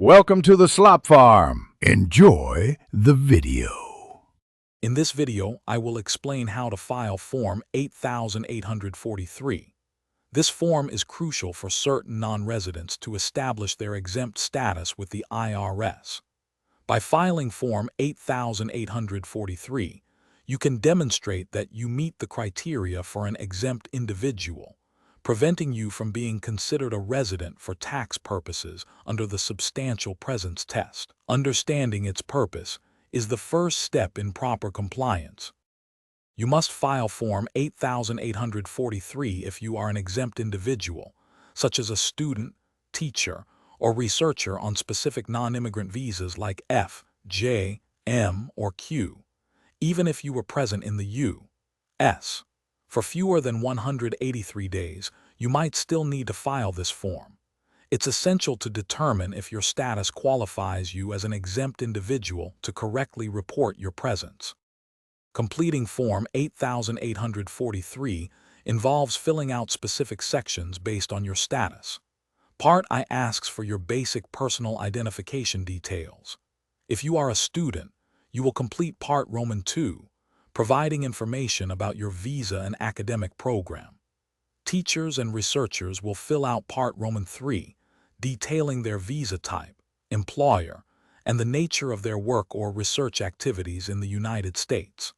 Welcome to the Slop Farm. Enjoy the video. In this video, I will explain how to file Form 8843. This form is crucial for certain non-residents to establish their exempt status with the IRS. By filing Form 8843, you can demonstrate that you meet the criteria for an exempt individual, preventing you from being considered a resident for tax purposes under the substantial presence test. Understanding its purpose is the first step in proper compliance. You must file Form 8843 if you are an exempt individual, such as a student, teacher, or researcher on specific non-immigrant visas like F, J, M, or Q, even if you were present in the U.S. For fewer than 183 days, you might still need to file this form. It's essential to determine if your status qualifies you as an exempt individual to correctly report your presence. Completing Form 8843 involves filling out specific sections based on your status. Part I asks for your basic personal identification details. If you are a student, you will complete Part Roman II, providing information about your visa and academic program. Teachers and researchers will fill out Part Roman III, detailing their visa type, employer, and the nature of their work or research activities in the United States.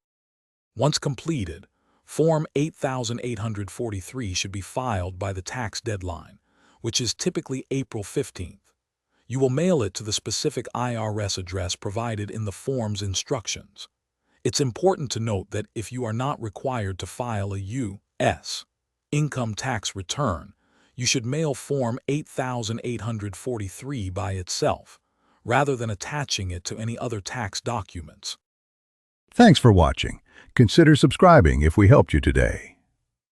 Once completed, Form 8843 should be filed by the tax deadline, which is typically April 15th. You will mail it to the specific IRS address provided in the form's instructions. It's important to note that if you are not required to file a U.S. income tax return, you should mail Form 8843 by itself, rather than attaching it to any other tax documents. Thanks for watching. Consider subscribing if we helped you today.